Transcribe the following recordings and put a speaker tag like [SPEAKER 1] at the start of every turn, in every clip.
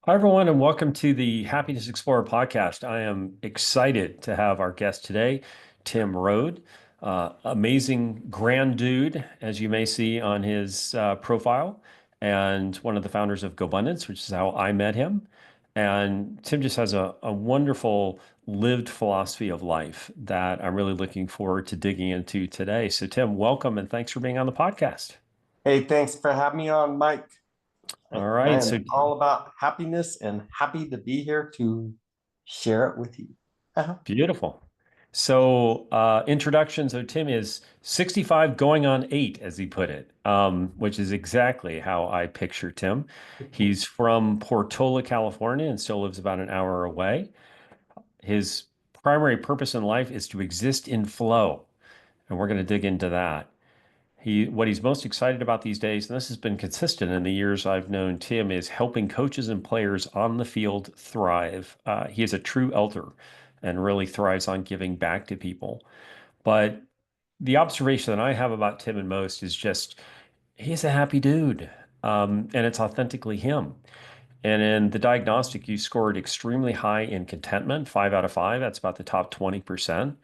[SPEAKER 1] Hi, everyone, and welcome to the Happiness Explorer podcast. I am excited to have our guest today, Tim Rhode. Amazing grand dude, as you may see on his profile, and one of the founders of Gobundance, which is how I met him. And Tim just has a wonderful lived philosophy of life that I'm really looking forward to digging into today. So, Tim, welcome and thanks for being on the podcast.
[SPEAKER 2] Hey, thanks for having me on, Mike. I,
[SPEAKER 1] All
[SPEAKER 2] I
[SPEAKER 1] right.
[SPEAKER 2] am all about happiness and happy to be here to share it with you.
[SPEAKER 1] Beautiful. So, introduction. So, Tim is 65 going on 8, as he put it, which is exactly how I picture Tim. He's from Portola, California, and still lives about an hour away. His primary purpose in life is to exist in flow, and we're going to dig into that. What he's most excited about these days, and this has been consistent in the years I've known Tim, is helping coaches and players on the field thrive. He is a true elder and really thrives on giving back to people. But the observation that I have about Tim and most is just he's a happy dude, and it's authentically him. And in the diagnostic, you scored extremely high in contentment, 5 out of 5. That's about the top 20%.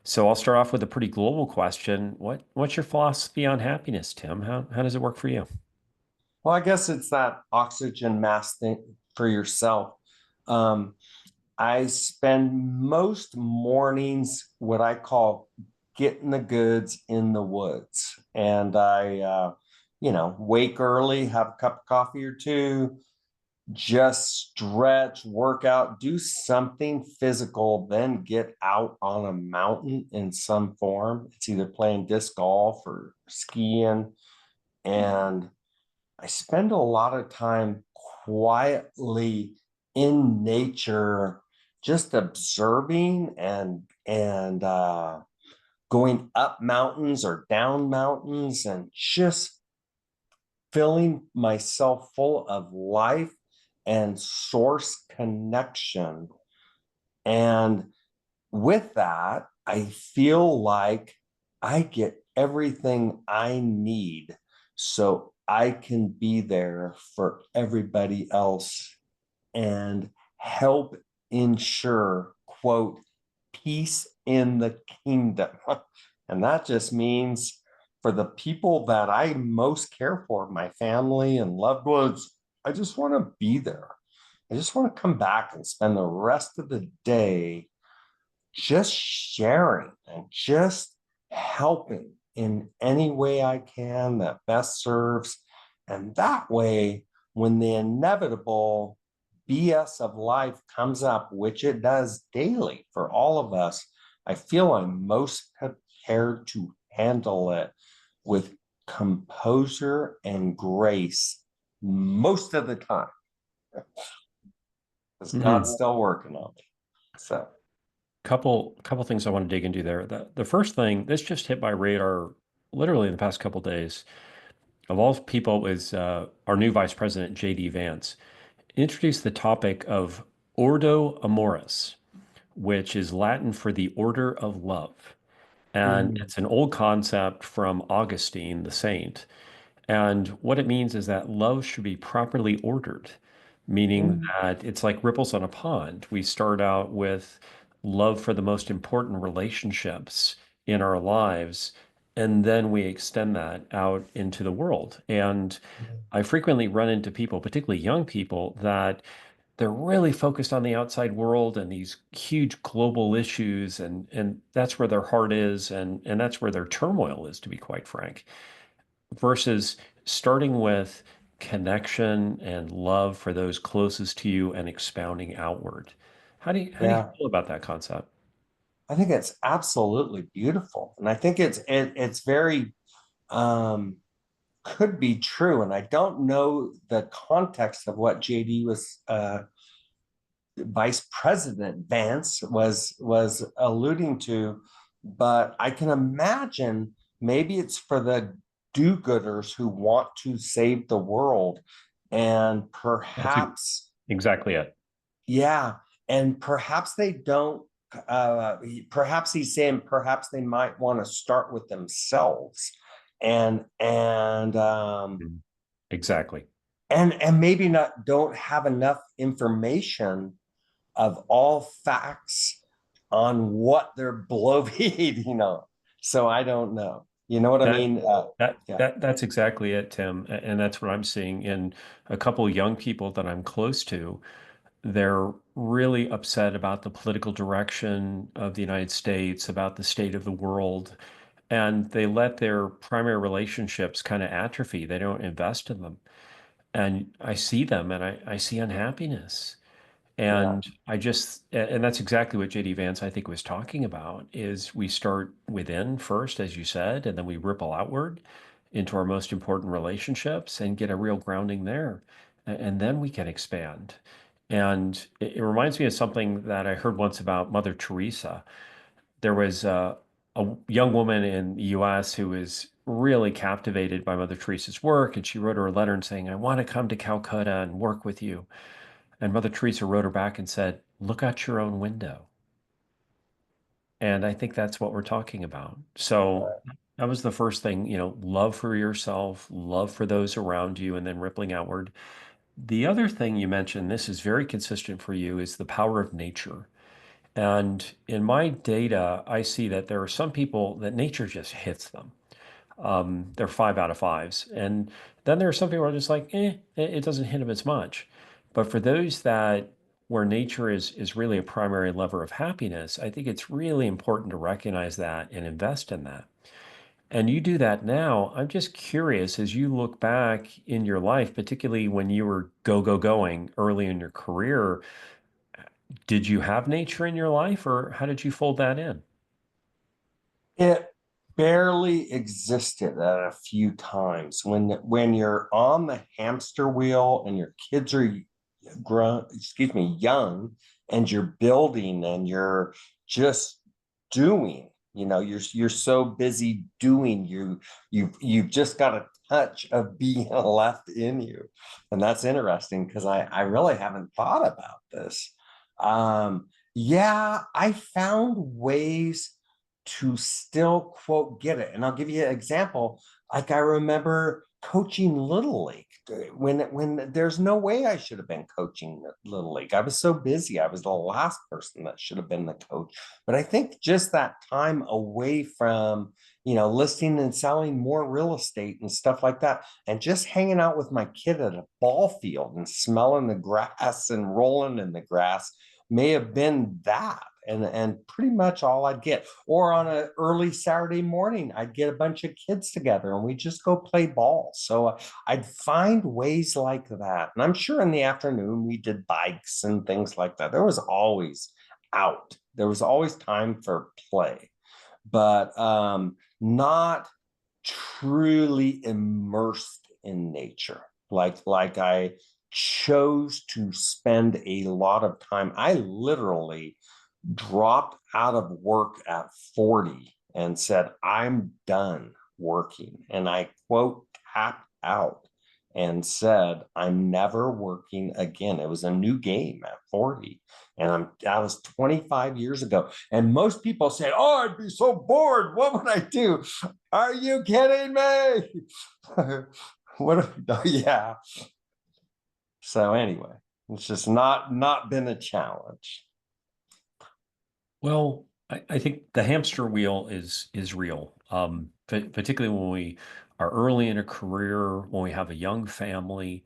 [SPEAKER 1] So I'll start off with a pretty global question. What's your philosophy on happiness, Tim? How does it work for you?
[SPEAKER 2] Well, I guess it's that oxygen mask thing for yourself. Um, I spend most mornings what I call getting the goods in the woods. And I wake early, have a cup of coffee or two, just stretch, work out, do something physical, then get out on a mountain in some form. It's either playing disc golf or skiing. And I spend a lot of time quietly in nature, just observing and going up mountains or down mountains and just filling myself full of life and source connection. And with that, I feel like I get everything I need so I can be there for everybody else and help ensure, quote, peace in the kingdom. And that just means for the people that I most care for, my family and loved ones, I just want to be there. I just want to come back and spend the rest of the day just sharing and just helping in any way I can that best serves. And that way, when the inevitable BS of life comes up, which it does daily for all of us, I feel I'm most prepared to handle it with composure and grace most of the time, because God's
[SPEAKER 1] Mhm.
[SPEAKER 2] still working on me. So,
[SPEAKER 1] Couple things I want to dig into there. The first thing, this just hit my radar literally in the past couple days. Of all people, is our new Vice President JD Vance introduced the topic of Ordo Amoris, which is Latin for the order of love. And
[SPEAKER 2] mm,
[SPEAKER 1] it's an old concept from Augustine, the saint. And what it means is that love should be properly ordered, meaning
[SPEAKER 2] mm,
[SPEAKER 1] that it's like ripples on a pond. We start out with love for the most important relationships in our lives, and then we extend that out into the world. And I frequently run into people, particularly young people, that they're really focused on the outside world and these huge global issues, and that's where their heart is, and that's where their turmoil is, to be quite frank, versus starting with connection and love for those closest to you and expounding outward. How do you
[SPEAKER 2] yeah.
[SPEAKER 1] feel about that concept?
[SPEAKER 2] I think it's absolutely beautiful, and I think it's very um, could be true. And I don't know the context of what JD was Vice President Vance was alluding to, but I can imagine maybe it's for the do-gooders who want to save the world, and
[SPEAKER 1] That's
[SPEAKER 2] perhaps
[SPEAKER 1] exactly it.
[SPEAKER 2] yeah, and perhaps they don't. Perhaps he's saying perhaps they might want to start with themselves, and
[SPEAKER 1] Mhm. Exactly.
[SPEAKER 2] and maybe not don't have enough information of all facts on what they're bloviating. So I don't know. You know what I
[SPEAKER 1] That
[SPEAKER 2] mean? Yeah,
[SPEAKER 1] that's exactly it, Tim. And that's what I'm seeing in a couple of young people that I'm close to. They're really upset about the political direction of the United States, about the state of the world, and they let their primary relationships kind of atrophy. They don't invest in them. And I see them and I see unhappiness.
[SPEAKER 2] yeah.
[SPEAKER 1] And and that's exactly what JD Vance, I think, was talking about, is we start within first, as you said, and then we ripple outward into our most important relationships and get a real grounding there. And then we can expand. And it reminds me of something that I heard once about Mother Teresa. There was a young woman in the US who was really captivated by Mother Teresa's work, and she wrote her a letter and saying, I want to come to Calcutta and work with you. And Mother Teresa wrote her back and said, look out your own window. And I think that's what we're talking about. So that was the first thing, love for yourself, love for those around you, and then rippling outward. The other thing you mentioned, this is very consistent for you, is the power of nature. And in my data, I see that there are some people that nature just hits them. They're 5 out of 5s. And then there are some people who are just like, it doesn't hit them as much. But for those that where nature is really a primary lever of happiness, I think it's really important to recognize that and invest in that. And you do that now. I'm just curious, as you look back in your life, particularly when you were going early in your career, did you have nature in your life or how did you fold that in?
[SPEAKER 2] It barely existed at a few times when you're on the hamster wheel and your kids are grown, excuse me, young, and you're building and you're just doing. You're so busy doing. You've just got a touch of being left in you, and that's interesting because I really haven't thought about this. Yeah, I found ways to still quote get it, and I'll give you an example. Like I remember coaching little league when there's no way I should have been coaching little league. I was so busy. I was the last person that should have been the coach. But I think just that time away from, listing and selling more real estate and stuff like that, and just hanging out with my kid at a ball field and smelling the grass and rolling in the grass may have been that. And pretty much all I'd get. Or on an early Saturday morning, I'd get a bunch of kids together and we just go play ball. So I'd find ways like that. And I'm sure in the afternoon we did bikes and things like that. There was always out. There was always time for play, but not truly immersed in nature. Like I chose to spend a lot of time. I literally dropped out of work at 40 and said, I'm done working. And I quote tapped out and said, I'm never working again. It was a new game at 40. And I was 25 years ago. And most people say, oh, I'd be so bored. What would I do? Are you kidding me? What? Yeah. So anyway, it's just not been a challenge.
[SPEAKER 1] Well, I think the hamster wheel is real, particularly when we are early in a career, when we have a young family,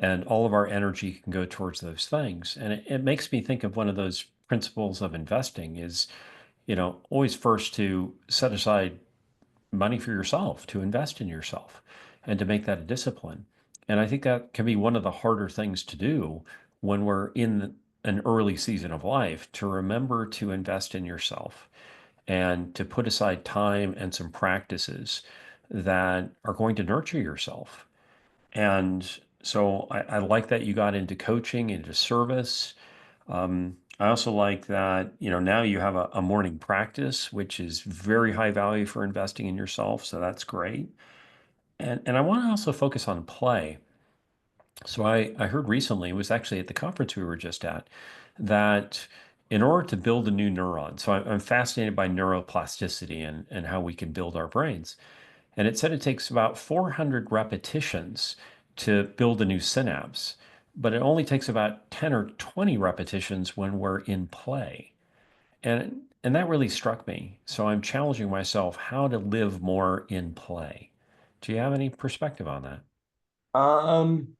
[SPEAKER 1] and all of our energy can go towards those things. And it makes me think of one of those principles of investing is, always first to set aside money for yourself, to invest in yourself, and to make that a discipline. And I think that can be one of the harder things to do when we're in an early season of life, to remember to invest in yourself and to put aside time and some practices that are going to nurture yourself. And so I like that you got into coaching, into service. I also like that, now you have a morning practice, which is very high value for investing in yourself. So that's great. And I want to also focus on play. So I heard recently, it was actually at the conference we were just at, that in order to build a new neuron, so I'm fascinated by neuroplasticity and how we can build our brains. And it said it takes about 400 repetitions to build a new synapse, but it only takes about 10 or 20 repetitions when we're in play. And that really struck me. So I'm challenging myself how to live more in play. Do you have any perspective on that?
[SPEAKER 2] Um,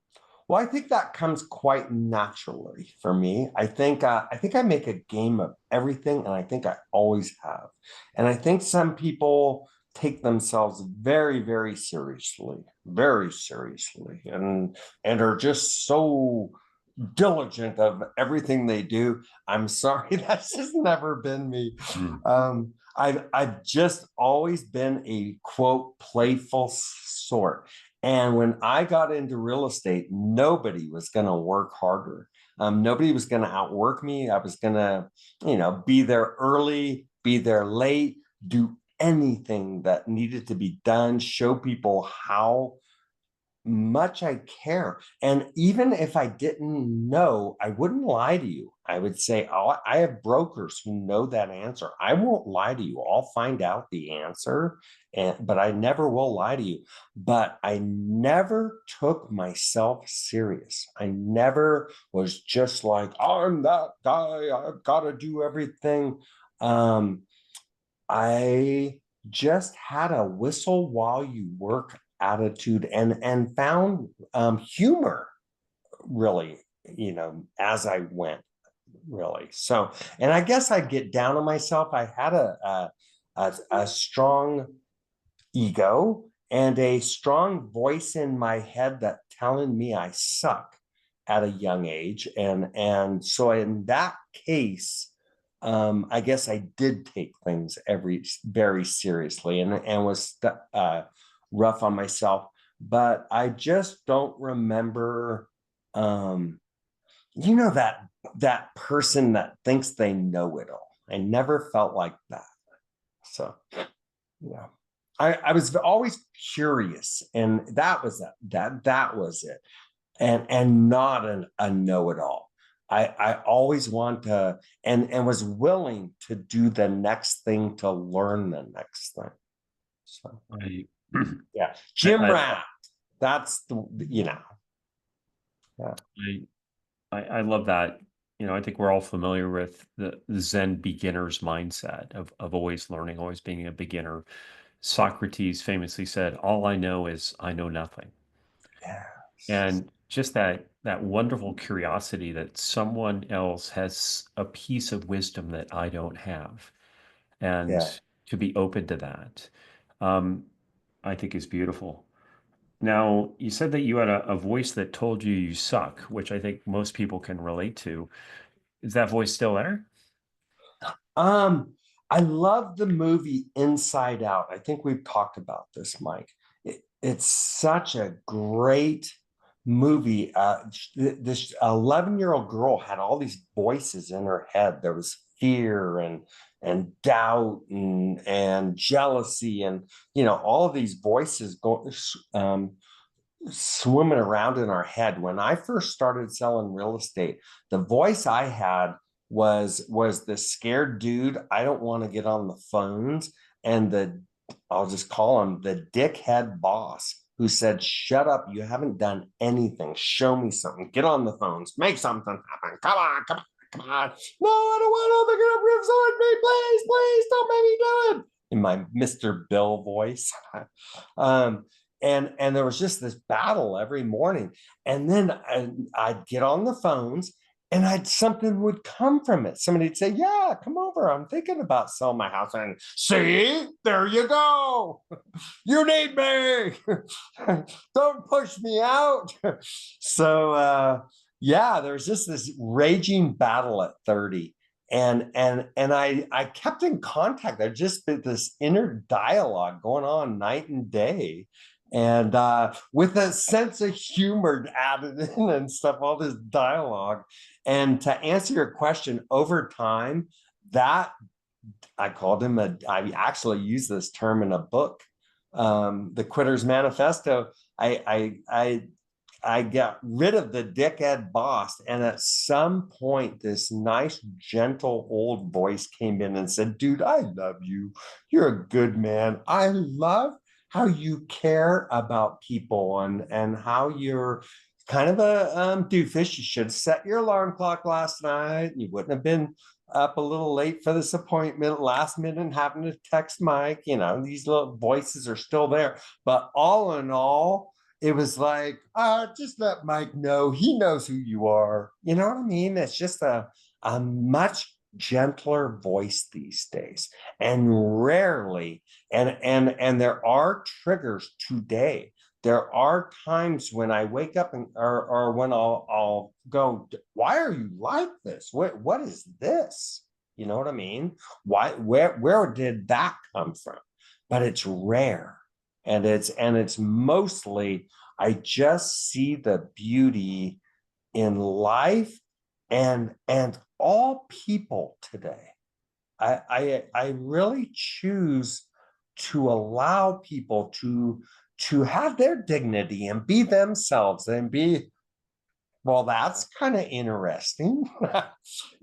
[SPEAKER 2] well, I think that comes quite naturally for me. I think I make a game of everything, and I think I always have. And I think some people take themselves very, very seriously, and are just so diligent of everything they do. I'm sorry, that's just never been me.
[SPEAKER 1] Mm.
[SPEAKER 2] I've just always been a quote playful sort. And when I got into real estate, nobody was going to work harder. Nobody was going to outwork me. I was going to, be there early, be there late, do anything that needed to be done, show people how much I care. And even if I didn't know, I wouldn't lie to you. I would say, oh, I have brokers who know that answer. I won't lie to you. I'll find out the answer, but I never will lie to you. But I never took myself serious. I never was just like, I'm that guy. I've got to do everything. Um, I just had a whistle while you work attitude, and found humor really, as I went, really. So, and I guess I'd get down on myself. I had a strong ego and a strong voice in my head that telling me I suck at a young age. And so in that case, I guess I did take things very seriously, and was rough on myself. But I just don't remember, um, that person that thinks they know it all. I never felt like that. So yeah. I was always curious, and that was it, and not a know-it-all. I always want to, and was willing to do the next thing to learn the next thing. So
[SPEAKER 1] I,
[SPEAKER 2] yeah,
[SPEAKER 1] I,
[SPEAKER 2] Jim
[SPEAKER 1] I,
[SPEAKER 2] Rat. That's yeah,
[SPEAKER 1] I love that. I think we're all familiar with the Zen beginner's mindset of always learning, always being a beginner. Socrates famously said, "All I know is I know nothing."
[SPEAKER 2] yeah,
[SPEAKER 1] And just that wonderful curiosity that someone else has a piece of wisdom that I don't have, and
[SPEAKER 2] yeah.
[SPEAKER 1] to be open to that, um, I think is beautiful. Now, you said that you had a voice that told you you suck, which I think most people can relate to. Is that voice still there?
[SPEAKER 2] Um, I love the movie Inside Out. I think we've talked about this, Mike. It's such a great movie. This 11-year-old girl had all these voices in her head. There was fear and doubt and jealousy, and all of these voices going, swimming around in our head. When I first started selling real estate, the voice I had was the scared dude. I don't want to get on the phones, and I'll just call him the dickhead boss who said, "Shut up! You haven't done anything. Show me something. Get on the phones. Make something happen. Come on, come on." Come on. No, I don't want to. They're gonna resort me. Please, please don't make me do it. In my Mr. Bill voice. um, and there was just this battle every morning, and then I'd get on the phones, and something would come from it. Somebody'd say, "Yeah, come over, I'm thinking about selling my house." And see, there you go. You need me. Don't push me out. So yeah, there's just this raging battle at 30. And I kept in contact. There just been this inner dialogue going on night and day, and with a sense of humor added in and stuff, all this dialogue. And to answer your question, over time, that I called him I actually used this term in a book, The Quitter's Manifesto. I got rid of the dickhead boss. And at some point, this nice, gentle old voice came in and said, "Dude, I love you. You're a good man. I love how you care about people and how you're kind of a doofus. You should set your alarm clock last night. You wouldn't have been up a little late for this appointment last minute and having to text Mike. You know, these little voices are still there. But all in all, it was like, just let Mike know. He knows who you are. You know what I mean? It's just a much gentler voice these days. And rarely, and there are triggers today. There are times when I wake up or when I'll go, why are you like this? What is this? You know what I mean? Why where did that come from? But it's rare. And it's mostly I just see the beauty in life and all people today. I really choose to allow people to have their dignity and be themselves and be, well, that's kind of interesting,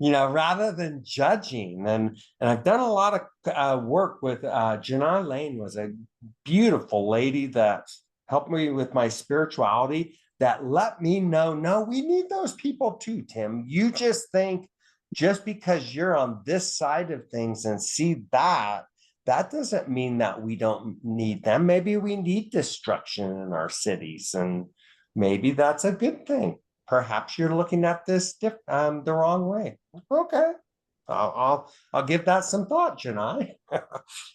[SPEAKER 2] rather than judging. And I've done a lot of work with Janai Lane was a beautiful lady that helped me with my spirituality that let me know, no, we need those people too, Tim. You just think just because you're on this side of things and see that, that doesn't mean that we don't need them. Maybe we need destruction in our cities, and maybe that's a good thing. Perhaps you're looking at this the wrong way. Okay, I'll give that some thought, Janai.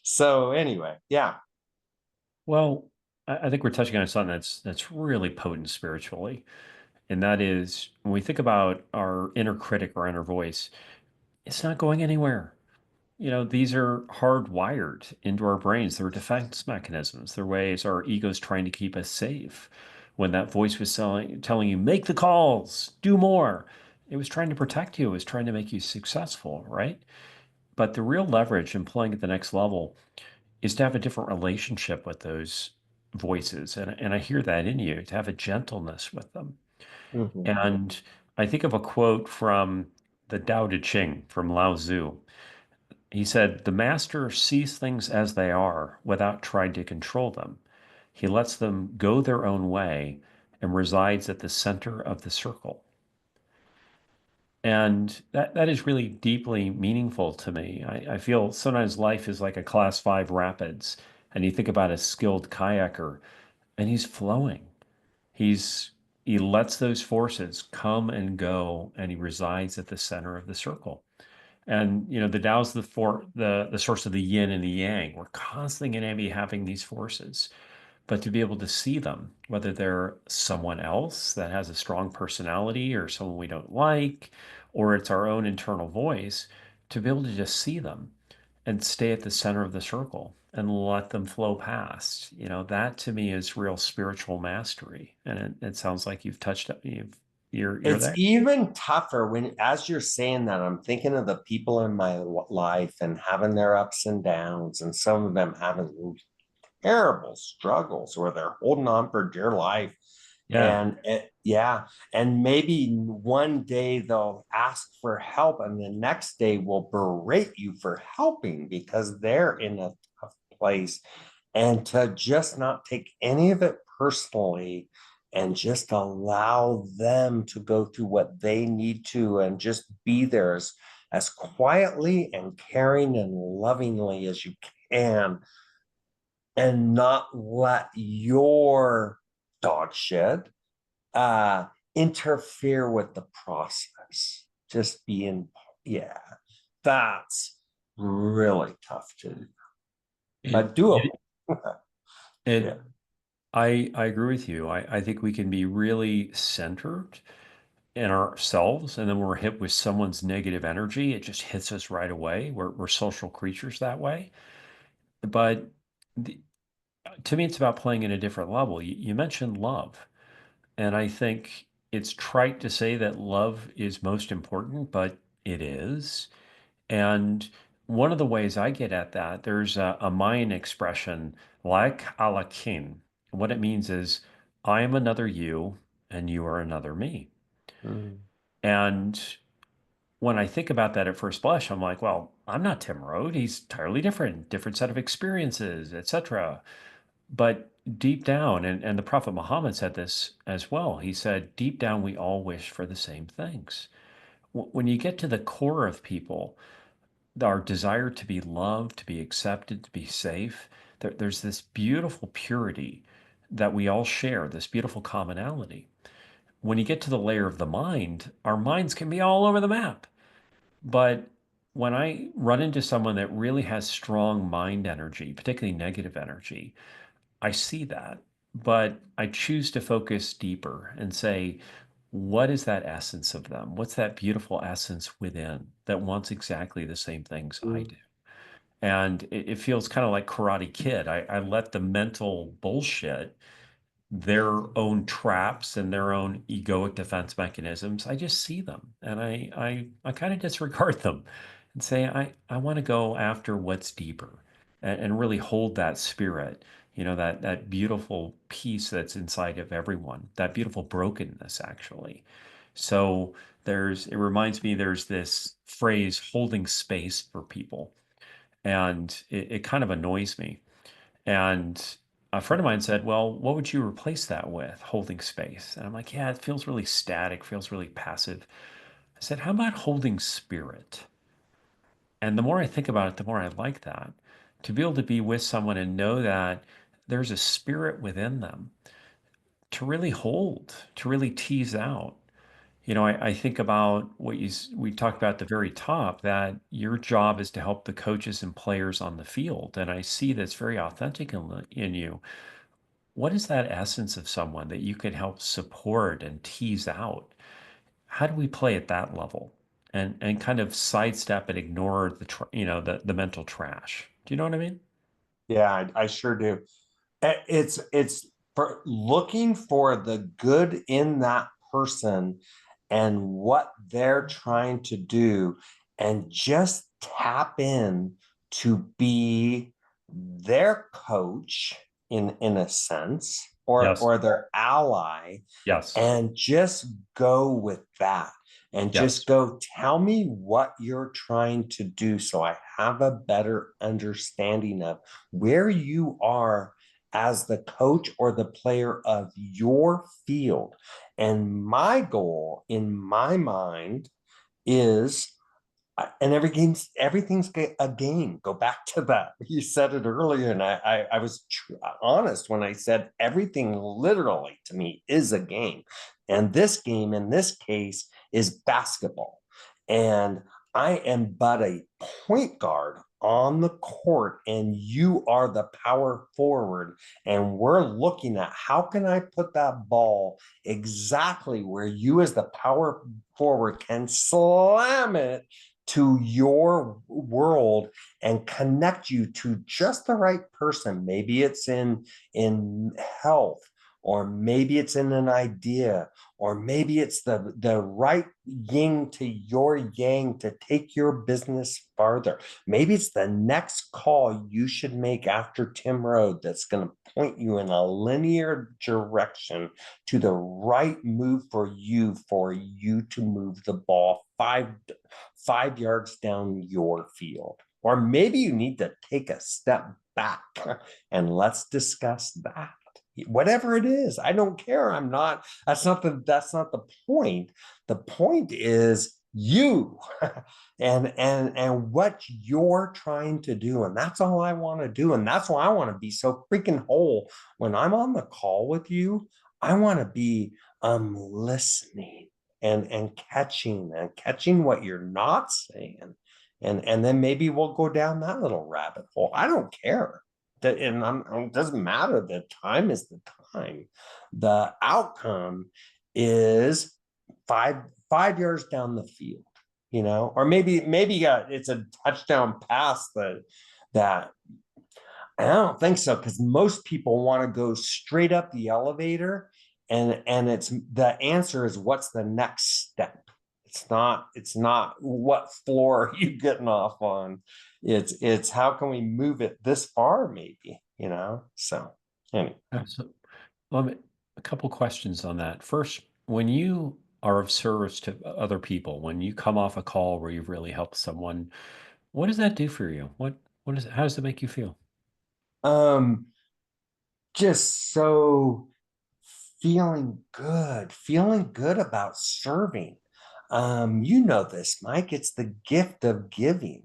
[SPEAKER 2] So anyway, yeah.
[SPEAKER 1] Well, I think we're touching on something that's really potent spiritually, and that is when we think about our inner critic or inner voice, it's not going anywhere. These are hardwired into our brains. They're defense mechanisms. They're ways our ego's trying to keep us safe. When that voice was telling you, make the calls, do more, it was trying to protect you. It was trying to make you successful, right? But the real leverage in playing at the next level is to have a different relationship with those voices. And I hear that in you, to have a gentleness with them.
[SPEAKER 2] Mhm.
[SPEAKER 1] And I think of a quote from the Tao Te Ching from Lao Tzu. He said, the master sees things as they are without trying to control them. He lets them go their own way and resides at the center of the circle. And that is really deeply meaningful to me. I feel sometimes life is like a class 5 rapids, and you think about a skilled kayaker, and he's flowing. He's he lets those forces come and go, and he resides at the center of the circle. And the Tao's the source of the yin and the yang. We're constantly going to be having these forces, but to be able to see them, whether they're someone else that has a strong personality or someone we don't like, or it's our own internal voice, to be able to just see them and stay at the center of the circle and let them flow past. That to me is real spiritual mastery. And it sounds like you've touched up, you're
[SPEAKER 2] It's
[SPEAKER 1] there.
[SPEAKER 2] even tougher when, as you're saying that, I'm thinking of the people in my life and having their ups and downs, and some of them having terrible struggles where they're holding on for dear life.
[SPEAKER 1] Yeah.
[SPEAKER 2] Yeah, and maybe one day they'll ask for help, and the next day will berate you for helping because they're in a tough place. And to just not take any of it personally and just allow them to go through what they need to and just be there as quietly and caring and lovingly as you can and not let your dog shit uh interfere with the process. Just being, yeah, that's really tough to do,
[SPEAKER 1] It,
[SPEAKER 2] but
[SPEAKER 1] it,
[SPEAKER 2] doable. Yeah.
[SPEAKER 1] it I agree with you. I think we can be really centered in ourselves, and then when we're hit with someone's negative energy, it just hits us right away. We're social creatures that way. But the, to me, it's about playing at a different level. You mentioned love, and I think it's trite to say that love is most important, but it is. And one of the ways I get at that, there's a Mayan expression like alakin. What it means is, I am another you, and you are another me.
[SPEAKER 2] Mm.
[SPEAKER 1] And when I think about that at first blush, I'm like, well, I'm not Tim Rhode. He's entirely different, different set of experiences, etc. But deep down, and the Prophet Muhammad said this as well. He said, deep down, we all wish for the same things. When you get to the core of people, our desire to be loved, to be accepted, to be safe, there's this beautiful purity that we all share, this beautiful commonality. When you get to the layer of the mind, our minds can be all over the map. But when I run into someone that really has strong mind energy, particularly negative energy, I see that. But I choose to focus deeper and say, what is that essence of them? What's that beautiful essence within that wants exactly the same things I
[SPEAKER 2] Mm.
[SPEAKER 1] do? And it feels kind of like Karate Kid. I let the mental bullshit, their own traps and their own egoic defense mechanisms, I just see them and I kind of disregard them and say, I want to go after what's deeper and really hold that spirit, that beautiful peace that's inside of everyone, that beautiful brokenness, actually. So it reminds me, there's this phrase, holding space for people. And it kind of annoys me. And a friend of mine said, well, what would you replace that with? Holding space. And I'm like, yeah, it feels really static, feels really passive. I said, how about holding spirit? And the more I think about it, the more I like that. To be able to be with someone and know that there's a spirit within them to really hold, to really tease out. I think about what we talked about at the very top, that your job is to help the coaches and players on the field. And I see that's very authentic in you. What is that essence of someone that you could help support and tease out? How do we play at that level and kind of sidestep and ignore the mental trash? Do you know what I mean?
[SPEAKER 2] Yeah, I sure do. It's for looking for the good in that person and what they're trying to do, and just tap in to be their coach in a sense,
[SPEAKER 1] Yes.
[SPEAKER 2] or their ally,
[SPEAKER 1] Yes.
[SPEAKER 2] and just go with that, and just
[SPEAKER 1] Yes.
[SPEAKER 2] go, tell me what you're trying to do so I have a better understanding of where you are as the coach or the player of your field. And my goal in my mind is, and everything's a game. Go back to that. You said it earlier, and I was honest when I said everything literally to me is a game. And this game in this case is basketball. And I am but a point guard on the court, and you are the power forward. And we're looking at how can I put that ball exactly where you, as the power forward, can slam it to your world and connect you to just the right person. Maybe it's in health, or maybe it's in an idea, or maybe it's the right yin to your yang to take your business farther. Maybe it's the next call you should make after Tim Rhode that's going to point you in a linear direction to the right move for you to move the ball 5 yards down your field. Or maybe you need to take a step back and let's discuss that. Whatever it is, I don't care. That's not the point. The point is you and what you're trying to do. And that's all I want to do. And that's why I want to be so freaking whole. When I'm on the call with you, I want to be listening and catching what you're not saying, and then maybe we'll go down that little rabbit hole. I don't care that, and it doesn't matter. The time is the time. The outcome is five yards down the field, or maybe it's a touchdown pass that I don't think so, because most people want to go straight up the elevator, and it's the answer is, what's the next step? It's not what floor are you getting off on. It's how can we move it this far, maybe. So anyway.
[SPEAKER 1] So, a couple questions on that. First, when you are of service to other people, when you come off a call where you've really helped someone, what does that do for you? How does it make you feel?
[SPEAKER 2] Um just so feeling good about serving. You know this, Mike. It's the gift of giving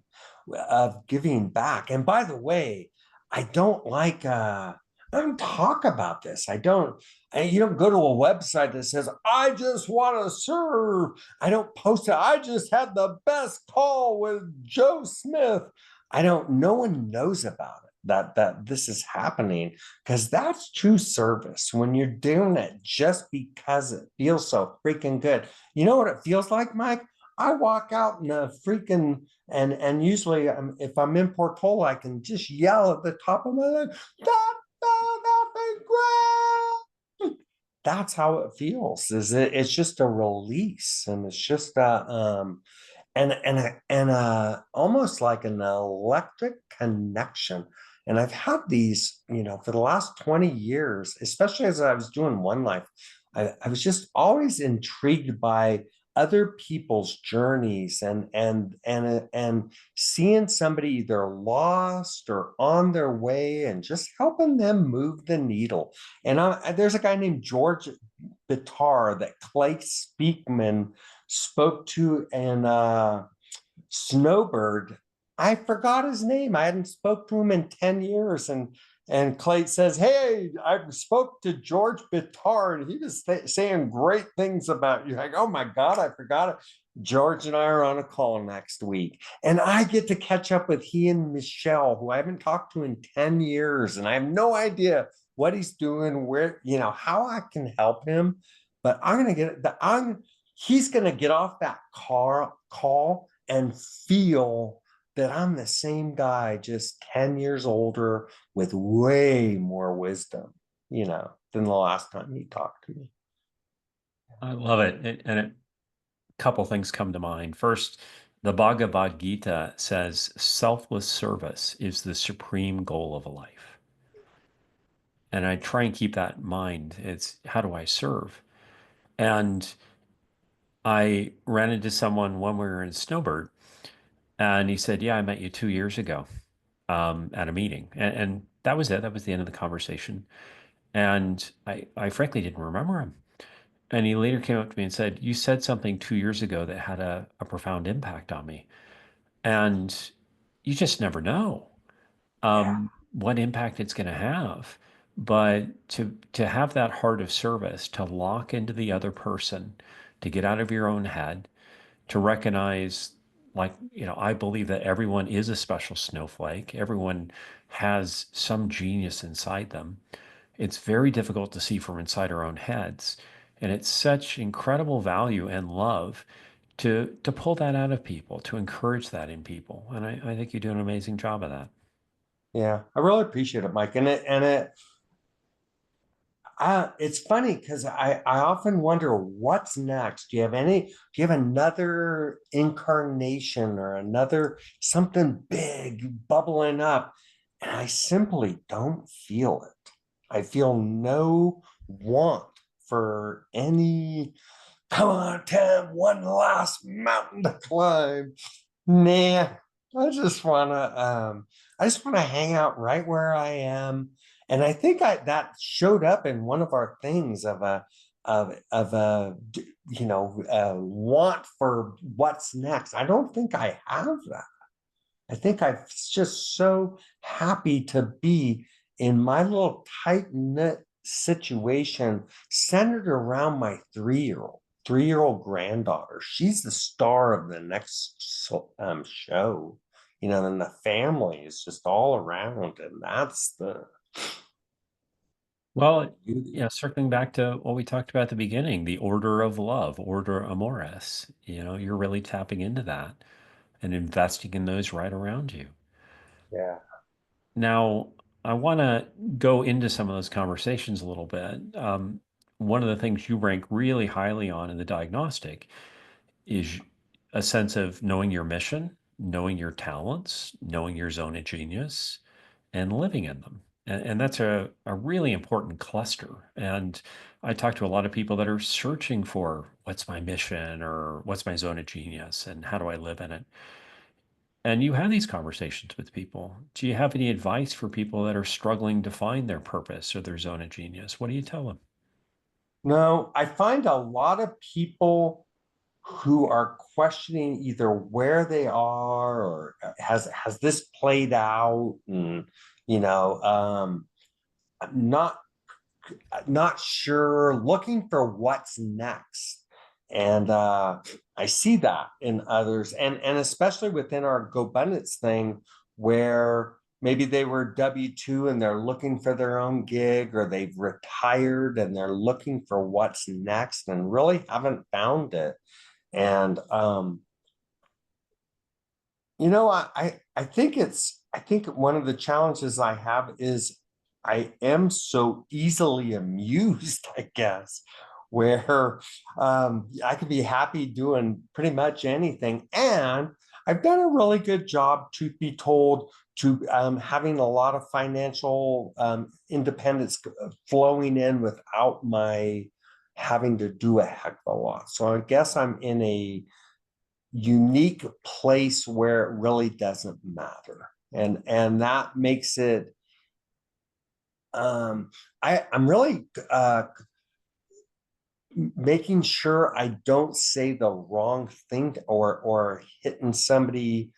[SPEAKER 2] back. And by the way, I don't like I don't talk about this. I don't you don't go to a website that says, I just want to serve. I don't post it. I just had the best call with Joe Smith. I don't, no one knows about it that this is happening because that's true service when you're doing it just because it feels so freaking good. You know what it feels like, Mike? I walk out in a freaking and usually if I'm in Portola, I can just yell at the top of my lungs, that felt nothing great. That's how it feels. It's just a release, and it's just almost like an electric connection. And I've had these, for the last 20 years, especially as I was doing One Life, I was just always intrigued by other people's journeys and seeing somebody either lost or on their way and just helping them move the needle. And there's a guy named George Bitar that Clay Speakman spoke to in Snowbird. I forgot his name. I hadn't spoke to him in 10 years. And Clay says, hey, I spoke to George Bitar and he was saying great things about you. Like, oh my God, I forgot it. George and I are on a call next week. And I get to catch up with he and Michelle, who I haven't talked to in 10 years. And I have no idea what he's doing, where, how I can help him. But he's gonna get off that call and feel that I'm the same guy, just 10 years older with way more wisdom, than the last time he talked to me.
[SPEAKER 1] I love it. A couple things come to mind. First, the Bhagavad Gita says selfless service is the supreme goal of a life. And I try and keep that in mind. It's how do I serve? And I ran into someone when we were in Snowbird, and he said, yeah, I met you 2 years ago at a meeting. And that was it. That was the end of the conversation. And I frankly didn't remember him. And he later came up to me and said, you said something 2 years ago that had a profound impact on me. And you just never know
[SPEAKER 2] Yeah.
[SPEAKER 1] what impact it's going to have. But to have that heart of service, to lock into the other person, to get out of your own head, to recognize, like, I believe that everyone is a special snowflake. Everyone has some genius inside them. It's very difficult to see from inside our own heads. And it's such incredible value and love to pull that out of people, to encourage that in people. And I think you do an amazing job of that.
[SPEAKER 2] Yeah. I really appreciate it, Mike. It's funny because I often wonder what's next. Do you have another incarnation or another something big bubbling up? And I simply don't feel it. I feel no want for any, come on, Tim, one last mountain to climb. Nah, I just wanna hang out right where I am. And I think that showed up in one of our things of a want for what's next. I don't think I have that. I think I'm just so happy to be in my little tight knit situation centered around my 3-year old granddaughter. She's the star of the next show, and the family is just all around, and that's the
[SPEAKER 1] Well,
[SPEAKER 2] beauty.
[SPEAKER 1] circling back to what we talked about at the beginning, the order of love, order amoris, you're really tapping into that and investing in those right around you.
[SPEAKER 2] Yeah.
[SPEAKER 1] Now, I want to go into some of those conversations a little bit. One of the things you rank really highly on in the diagnostic is a sense of knowing your mission, knowing your talents, knowing your zone of genius, and living in them. And that's a really important cluster. And I talk to a lot of people that are searching for what's my mission or what's my zone of genius and how do I live in it. And you have these conversations with people. Do you have any advice for people that are struggling to find their purpose or their zone of genius? What do you tell them?
[SPEAKER 2] No, I find a lot of people who are questioning either where they are or has this played out, and you know, not not sure, looking for what's next. And I see that in others, and especially within our GoBundance thing, where maybe they were W-2 and they're looking for their own gig, or they've retired and they're looking for what's next and really haven't found it. And I think one of the challenges I have is I am so easily amused, I guess, where I could be happy doing pretty much anything. And I've done a really good job, truth be told, to having a lot of financial independence flowing in without my having to do a heck of a lot. So I guess I'm in a unique place where it really doesn't matter, and that makes it I'm really making sure I don't say the wrong thing, or hitting somebody,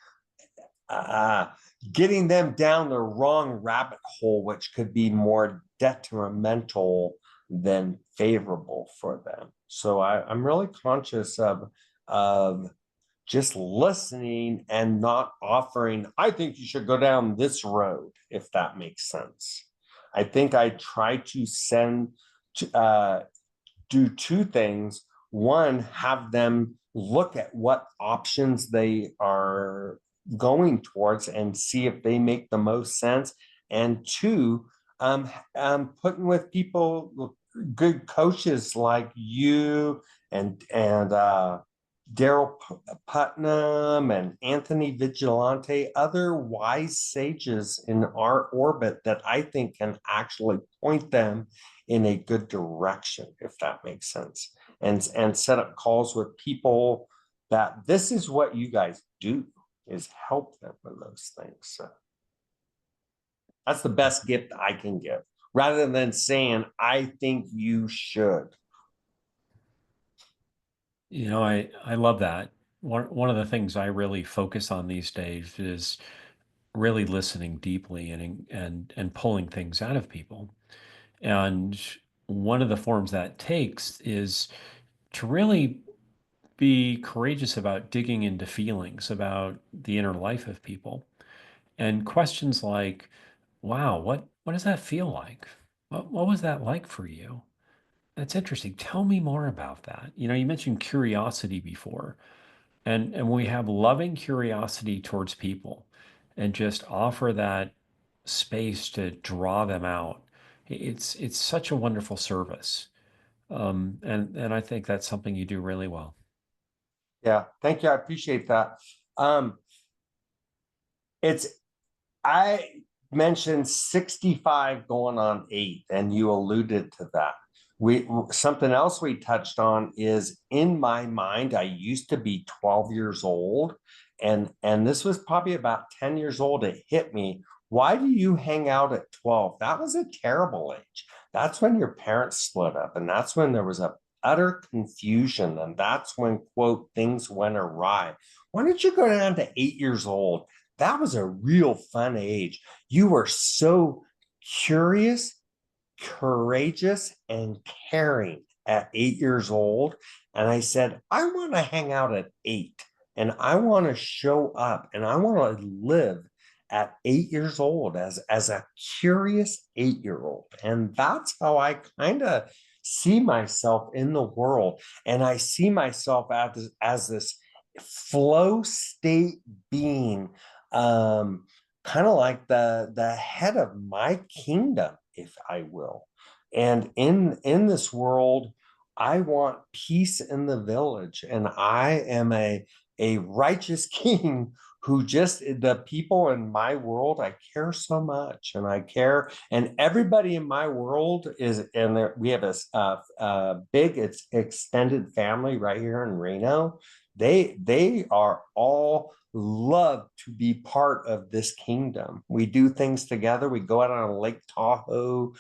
[SPEAKER 2] uh getting them down the wrong rabbit hole, which could be more detrimental than favorable for them. So I'm really conscious of just listening and not offering, I think you should go down this road, if that makes sense. I think I try to do two things. One, have them look at what options they are going towards and see if they make the most sense. And two, putting with people, good coaches like you and Daryl Putnam and Anthony Vigilante, other wise sages in our orbit that I think can actually point them in a good direction, if that makes sense. And set up calls with people that this is what you guys do, is help them with those things. So that's the best gift I can give, rather than saying, I think you should.
[SPEAKER 1] I love that. One of the things I really focus on these days is really listening deeply and pulling things out of people. And one of the forms that takes is to really be courageous about digging into feelings about the inner life of people. And questions like, wow, what does that feel like? What was that like for you? That's interesting. Tell me more about that. You mentioned curiosity before. And we have loving curiosity towards people and just offer that space to draw them out. It's such a wonderful service. And I think that's something you do really well.
[SPEAKER 2] Yeah, thank you. I appreciate that. It's I mentioned 65 going on 8, and you alluded to that. We Something else we touched on is, in my mind, I used to be 12 years old, and this was probably about 10 years old. It hit me. Why do you hang out at 12? That was a terrible age. That's when your parents split up, and that's when there was a utter confusion, and that's when, quote, things went awry. Why don't you go down to 8 years old? That was a real fun age. You were so curious, courageous, and caring at 8 years old. And I said, I want to hang out at 8, and I want to show up, and I want to live at 8 years old as a curious 8 year old. And that's how I kind of see myself in the world. And I see myself as this flow state being, um, kind of like the head of my kingdom, if I will. And in this world, I want peace in the village, and I am a righteous king who just, the people in my world, I care so much, and I care, and everybody in my world is, and we have a big, it's extended family right here in Reno they are all love to be part of this kingdom. We do things together. We go out on Lake Tahoe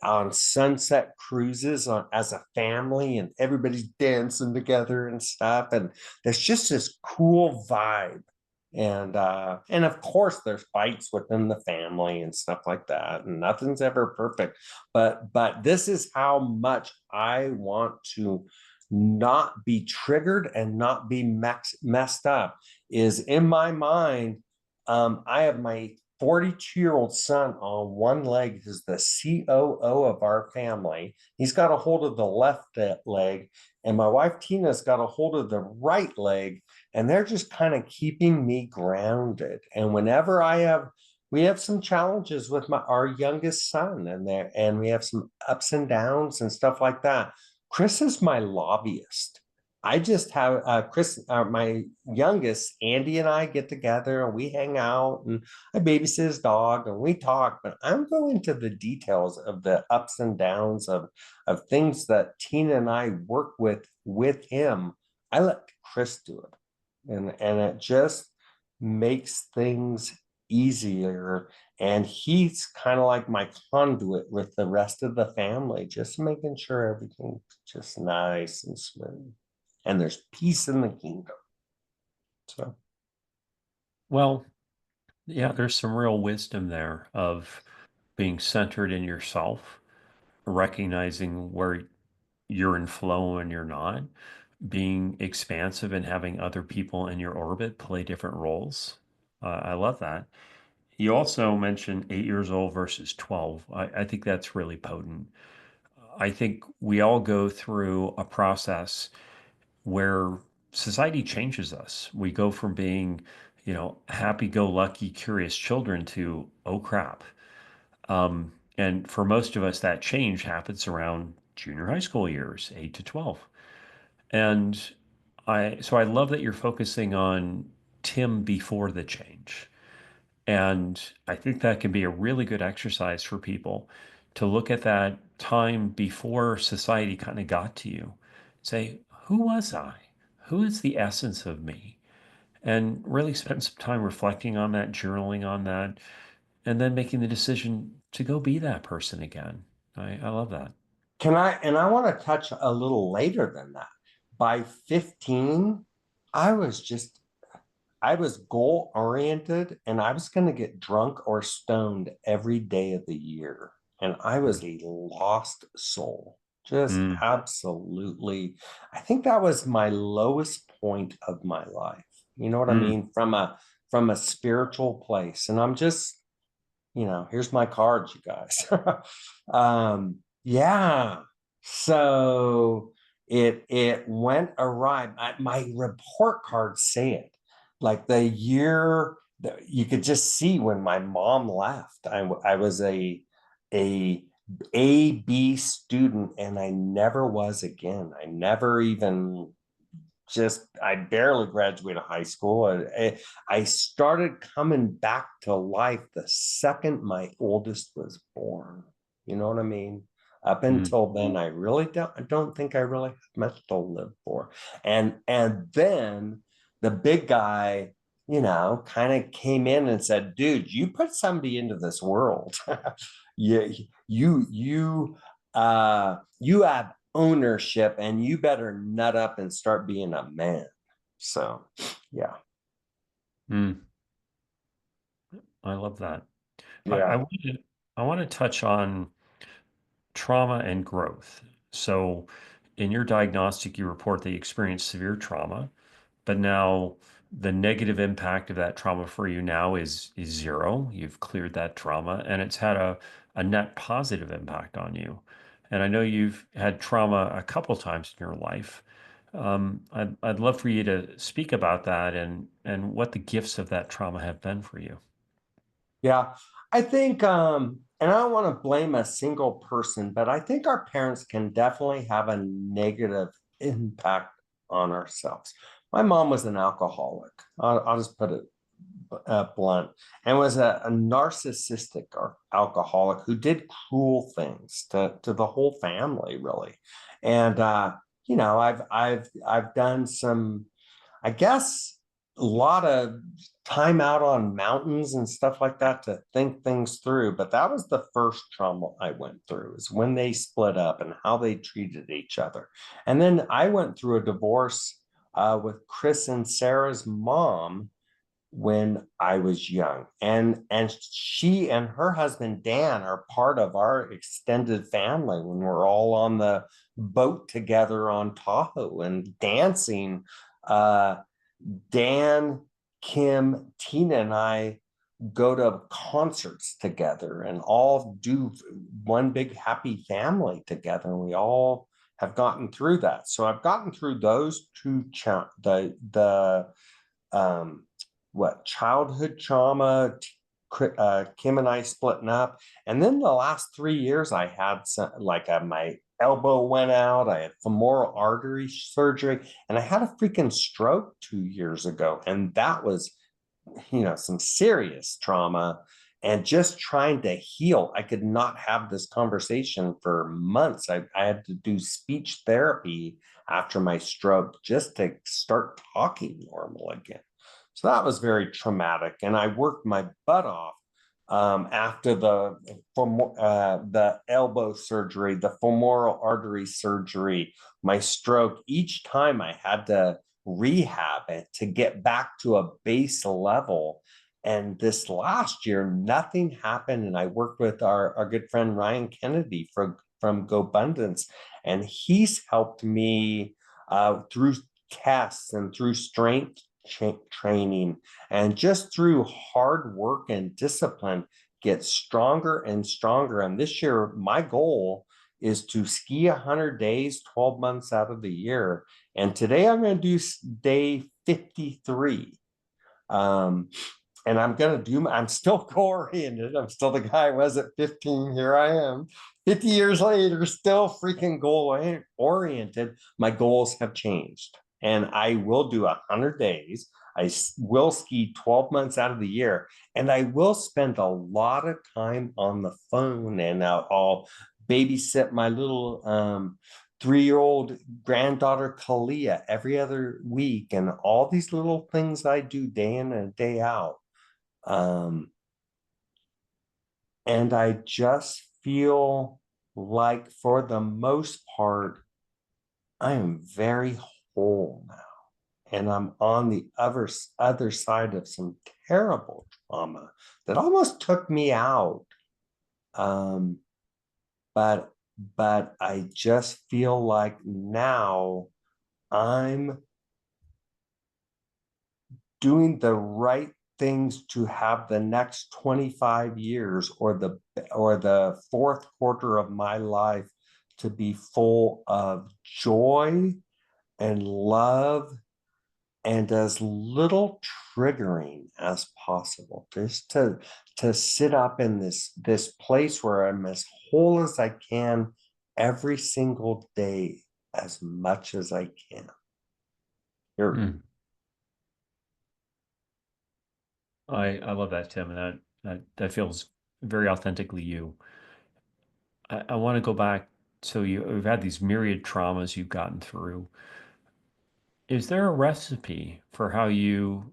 [SPEAKER 2] on sunset cruises as a family, and everybody's dancing together and stuff. And there's just this cool vibe. And of course there's fights within the family and stuff like that. And nothing's ever perfect. But this is how much I want to not be triggered and not be messed up. Is in my mind, I have my 42-year-old son on one leg, who's the COO of our family. He's got a hold of the left leg, and my wife Tina's got a hold of the right leg, and they're just kind of keeping me grounded. And whenever we have some challenges with our youngest son, and we have some ups and downs and stuff like that. Chris is my lobbyist. I just have Chris, my youngest, Andy, and I get together and we hang out, and I babysit his dog and we talk. But I'm going into the details of the ups and downs of things that Tina and I work with him. I let Chris do it, and it just makes things easier. And he's kind of like my conduit with the rest of the family, just making sure everything's just nice and smooth, and there's peace in the kingdom. So
[SPEAKER 1] Well, yeah, there's some real wisdom there of being centered in yourself, recognizing where you're in flow and you're not, being expansive and having other people in your orbit play different roles. I love that. You also mentioned 8 years old versus 12. I think that's really potent. I think we all go through a process where society changes us. We go from being, happy-go-lucky, curious children to, oh crap. And for most of us, that change happens around junior high school years, 8 to 12. And so I love that you're focusing on Tim before the change. And I think that can be a really good exercise for people to look at that time before society kind of got to you. Say, who was I? Who is the essence of me? And really spend some time reflecting on that, journaling on that, and then making the decision to go be that person again. I love that.
[SPEAKER 2] I want to touch a little later than that. By 15, I was just I was goal oriented, and I was going to get drunk or stoned every day of the year. And I was a lost soul, just
[SPEAKER 1] Mm,
[SPEAKER 2] absolutely. I think that was my lowest point of my life. You know what I
[SPEAKER 1] mm,
[SPEAKER 2] mean? From a spiritual place. And I'm just, here's my cards, you guys. Yeah. So it went awry. My report cards say it. Like the year that you could just see when my mom left. I was a B student, and I never was again. I never even just I barely graduated high school. I started coming back to life the second my oldest was born. You know what I mean? Up
[SPEAKER 1] mm,
[SPEAKER 2] until then, I don't think I really had much to live for. And then the big guy, kind of came in and said, dude, you put somebody into this world. you you have ownership, and you better nut up and start being a man. So, yeah,
[SPEAKER 1] mm. I love that. I,
[SPEAKER 2] yeah,
[SPEAKER 1] I want to I want to touch on trauma and growth. So, in your diagnostic, you report that you experienced severe trauma, but now the negative impact of that trauma for you now is zero. You've cleared that trauma, and it's had a net positive impact on you. And I know you've had trauma a couple times in your life. I'd love for you to speak about that and what the gifts of that trauma have been for you.
[SPEAKER 2] yeah. I think, and I don't want to blame a single person, but I think our parents can definitely have a negative impact on ourselves. My mom was an alcoholic. I'll just put it blunt, and was a narcissistic or alcoholic who did cruel things to the whole family, really. And I've done some. I guess a lot of time out on mountains and stuff like that to think things through. But that was the first trauma I went through, is when they split up and how they treated each other. And then I went through a divorce with Chris and Sarah's mom when I was young. And she and her husband Dan are part of our extended family when we're all on the boat together on Tahoe and dancing. Uh, Dan, Kim, Tina, and I go to concerts together and all do one big happy family together. And we all have gotten through that. So I've gotten through those two, the um, what childhood trauma, Kim and I splitting up, and then the last 3 years I had some, like my elbow went out, I had femoral artery surgery, and I had a freaking stroke 2 years ago, and that was, some serious trauma. And just trying to heal, I could not have this conversation for months. I had to do speech therapy after my stroke just to start talking normal again. So that was very traumatic, and I worked my butt off after the elbow surgery, the femoral artery surgery, my stroke. Each time I had to rehab it to get back to a base level. And this last year, nothing happened. And I worked with our good friend Ryan Kennedy from Gobundance, and he's helped me through tests and through strength training and just through hard work and discipline get stronger and stronger. And this year, my goal is to ski 100 days, 12 months out of the year. And today I'm going to do day 53. And I'm still goal oriented. I'm still the guy I was at 15. Here I am, 50 years later, still freaking goal oriented. My goals have changed, and I will do 100 days. I will ski 12 months out of the year, and I will spend a lot of time on the phone, and I'll babysit my little 3-year-old granddaughter Kalia every other week, and all these little things I do day in and day out. And I just feel like, for the most part, I am very whole now. And I'm on the other side of some terrible trauma that almost took me out. Um, but I just feel like now I'm doing the right things to have the next 25 years or the fourth quarter of my life to be full of joy and love and as little triggering as possible, just to sit up in this place where I'm as whole as I can every single day, as much as I can. Here.
[SPEAKER 1] I love that, Tim, and that feels very authentically you. I want to go back. So you've had these myriad traumas you've gotten through. Is there a recipe for how you,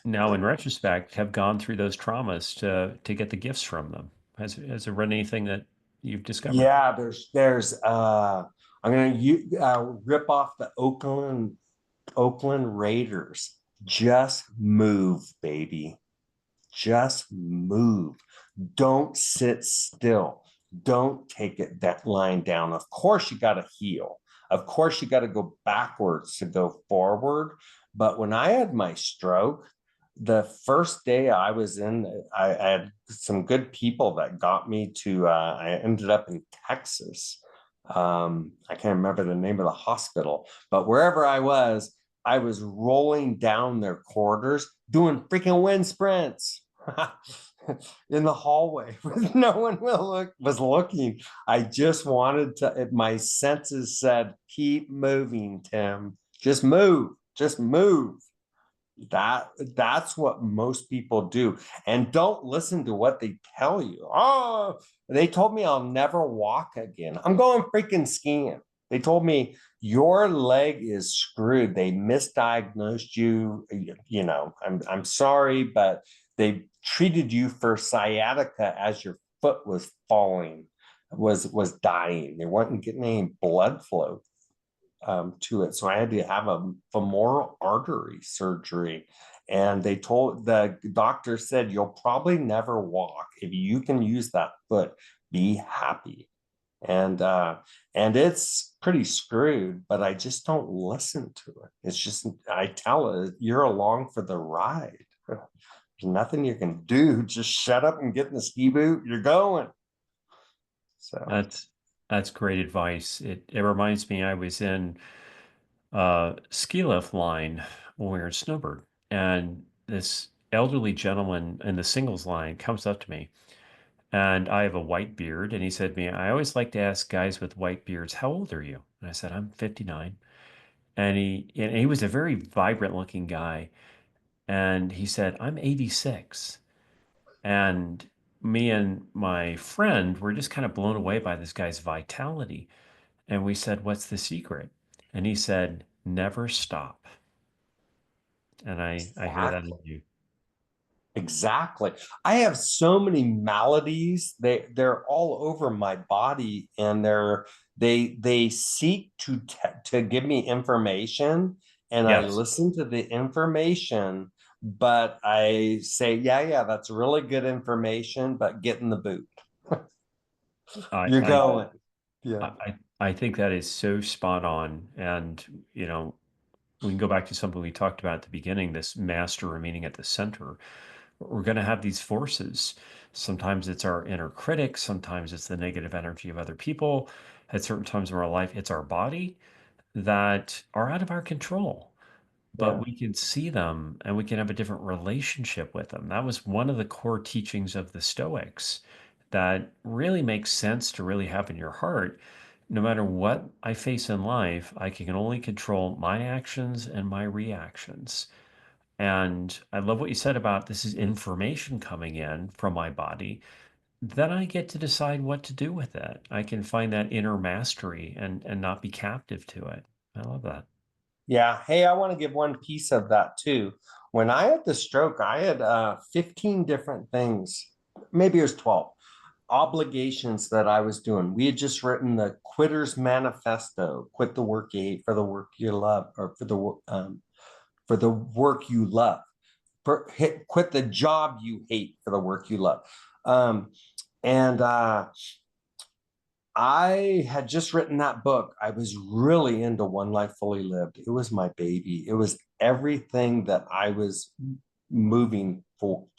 [SPEAKER 1] now in retrospect, have gone through those traumas to get the gifts from them? Has there been anything that you've discovered?
[SPEAKER 2] Yeah, there's I'm gonna rip off the Oakland Raiders. Just move, baby. Just move. Don't sit still. Don't take it that line down. Of course, you got to heal. Of course, you got to go backwards to go forward. But when I had my stroke, the first day I was I had some good people that got me to, I ended up in Texas. I can't remember the name of the hospital, but wherever I was rolling down their corridors doing freaking wind sprints in the hallway with no one was looking. I just wanted to, my senses said, keep moving, Tim. Just move. Just move. That's what most people do. And don't listen to what they tell you. Oh, they told me I'll never walk again. I'm going freaking skiing. They told me your leg is screwed. They misdiagnosed you. You know, I'm sorry, but they treated you for sciatica as your foot was falling, was dying. They weren't getting any blood flow to it. So I had to have a femoral artery surgery. And they told the doctor said, you'll probably never walk. If you can use that foot, be happy. And it's pretty screwed, but I just don't listen to it. It's just I tell it, you're along for the ride. There's nothing you can do. Just shut up and get in the ski boot. You're going. So
[SPEAKER 1] That's great advice. It reminds me I was in ski lift line when we were in Snowbird, and this elderly gentleman in the singles line comes up to me, and I have a white beard, and he said to me, I always like to ask guys with white beards, how old are you? And I said, I'm 59. And he was a very vibrant looking guy, and he said, I'm 86. And me and my friend were just kind of blown away by this guy's vitality. And we said, what's the secret? And he said, never stop. And I hear that in
[SPEAKER 2] exactly.
[SPEAKER 1] you.
[SPEAKER 2] Exactly. I have so many maladies. They're all over my body, and they seek to give me information, and I
[SPEAKER 1] Yes.
[SPEAKER 2] listen to the information, but I say, yeah, yeah, that's really good information, but get in the boot.
[SPEAKER 1] I,
[SPEAKER 2] You're
[SPEAKER 1] I,
[SPEAKER 2] going. Yeah.
[SPEAKER 1] I think that is so spot on. And, we can go back to something we talked about at the beginning, this master remaining at the center. We're going to have these forces. Sometimes it's our inner critic, sometimes it's the negative energy of other people. At certain times of our life, it's our body that are out of our control. But
[SPEAKER 2] Yeah.
[SPEAKER 1] we can see them and we can have a different relationship with them. That was one of the core teachings of the Stoics that really makes sense to really have in your heart. No matter what I face in life, I can only control my actions and my reactions. And I love what you said about this is information coming in from my body. Then I get to decide what to do with it. I can find that inner mastery and not be captive to it. I love that.
[SPEAKER 2] Yeah. Hey, I want to give one piece of that too. When I had the stroke, I had 15 different things. Maybe it was 12 obligations that I was doing. We had just written the Quitter's Manifesto: quit the work you hate for the work you love, or for the work you love. Quit the job you hate for the work you love. And I had just written that book. I was really into One Life Fully Lived. It was my baby. It was everything that I was moving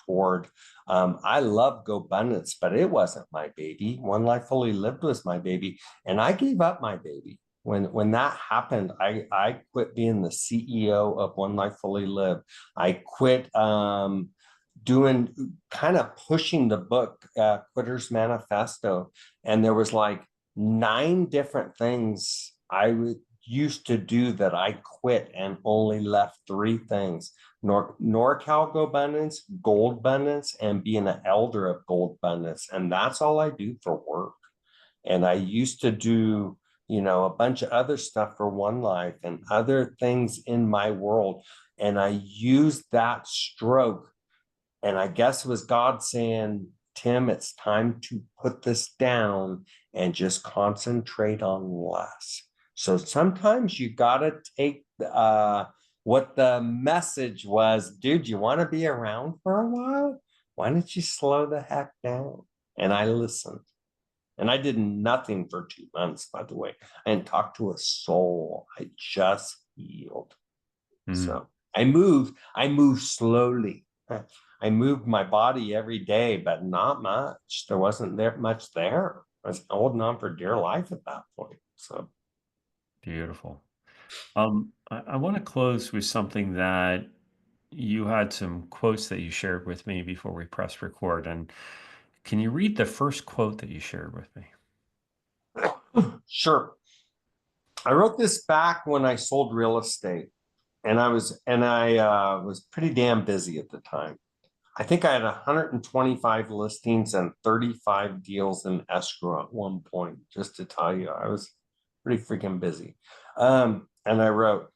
[SPEAKER 2] toward. I love Gobundance, but it wasn't my baby. One Life Fully Lived was my baby, and I gave up my baby. When that happened, I quit being the CEO of One Life Fully Lived. I quit doing kind of pushing the book, Quitter's Manifesto, and there was like 9 different things I used to do that I quit and only left 3 things: NorCal Gobundance, Gold Abundance, and being an elder of Gold Abundance. And that's all I do for work. And I used to do, a bunch of other stuff for One Life and other things in my world. And I used that stroke, and I guess it was God saying, Tim, it's time to put this down and just concentrate on less. So sometimes you got to take what the message was. Dude, you want to be around for a while? Why don't you slow the heck down? And I listened. And I did nothing for 2 months, by the way. I didn't talk to a soul. I just healed.
[SPEAKER 1] Mm,
[SPEAKER 2] So I moved slowly. I moved my body every day, but not much. There wasn't there much there. I was holding on for dear life at that point. So
[SPEAKER 1] beautiful. I want to close with something that you had some quotes that you shared with me before we press record. And can you read the first quote that you shared with me?
[SPEAKER 2] sure. I wrote this back when I sold real estate, and I was pretty damn busy at the time. I think I had 125 listings and 35 deals in escrow at one point, just to tell you, I was pretty freaking busy. And I wrote,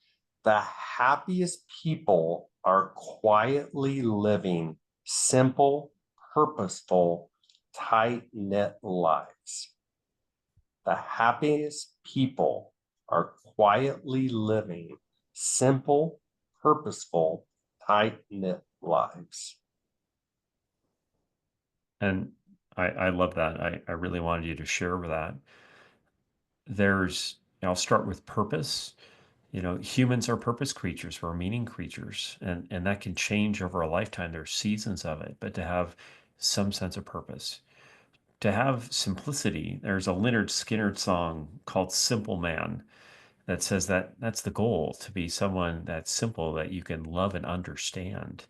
[SPEAKER 2] the happiest people are quietly living simple, purposeful, tight-knit lives. The happiest people are quietly living simple, purposeful, tight-knit lives.
[SPEAKER 1] And I love that. I really wanted you to share with that. I'll start with purpose. Humans are purpose creatures, we're meaning creatures, and that can change over a lifetime. There's seasons of it, but to have some sense of purpose, to have simplicity. There's a Leonard Skinner song called Simple Man that says that that's the goal, to be someone that's simple, that you can love and understand.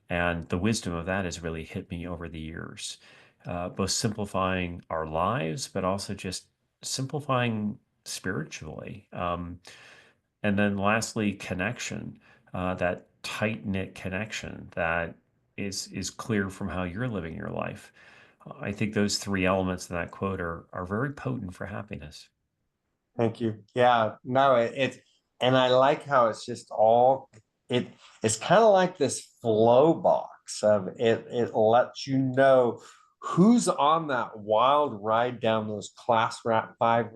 [SPEAKER 1] And the wisdom of that has really hit me over the years, both simplifying our lives, but also just simplifying spiritually. And then lastly, connection, that tight-knit connection that is clear from how you're living your life. I think those three elements in that quote are very potent for happiness.
[SPEAKER 2] Thank you. Yeah, no, it's and I like how it's just all it it's kind of like this flow box of it lets you know who's on that wild ride down those class five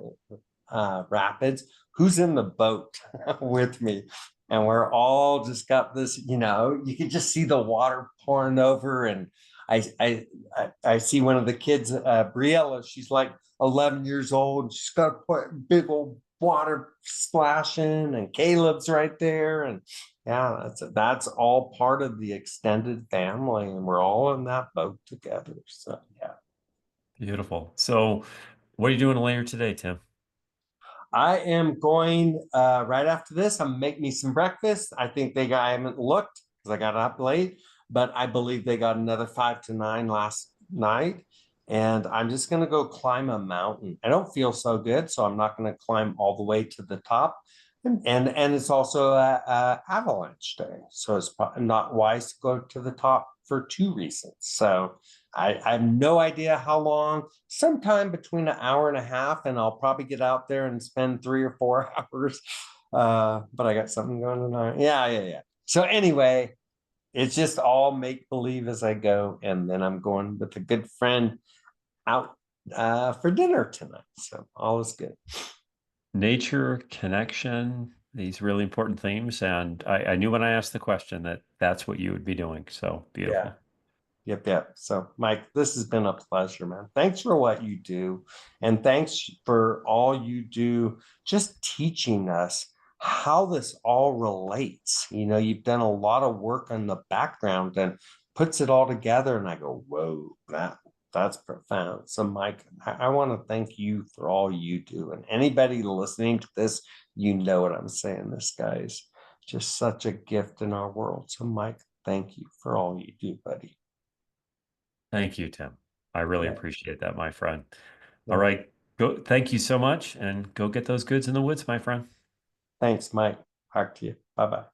[SPEAKER 2] rapids, who's in the boat with me. And we're all just got this, you can just see the water pouring over. And I see one of the kids, Briella, she's like 11 years old. She's got a big old water splashing, and Caleb's right there. And yeah, that's all part of the extended family, and we're all in that boat together. So yeah.
[SPEAKER 1] Beautiful. So, what are you doing later today, Tim?
[SPEAKER 2] I am going right after this. I'm making me some breakfast. I haven't looked because I got up late, but I believe they got another 5 to 9 last night. And I'm just going to go climb a mountain. I don't feel so good, so I'm not going to climb all the way to the top. And it's also a avalanche day, so it's not wise to go to the top for 2 reasons. So I have no idea how long. Sometime between an hour and a half, and I'll probably get out there and spend 3 or 4 hours. But I got something going tonight. Yeah. So anyway, it's just all make believe as I go, and then I'm going with a good friend out for dinner tonight. So all is good.
[SPEAKER 1] Nature, connection, these really important themes. And I knew when I asked the question that that's what you would be doing. So
[SPEAKER 2] Yeah.
[SPEAKER 1] beautiful.
[SPEAKER 2] Yep. So, Mike, this has been a pleasure, man. Thanks for what you do. And thanks for all you do, just teaching us how this all relates. You've done a lot of work on the background and puts it all together. And I go, whoa, that's profound. So, Mike, I want to thank you for all you do. And anybody listening to this, you know what I'm saying. This guy is just such a gift in our world. So, Mike, thank you for all you do, buddy.
[SPEAKER 1] Thank you, Tim. I really
[SPEAKER 2] Yeah.
[SPEAKER 1] appreciate that, my friend. All
[SPEAKER 2] Yeah.
[SPEAKER 1] right. Go. Thank you so much. And go get those goods in the woods, my friend.
[SPEAKER 2] Thanks, Mike. Talk to you. Bye bye.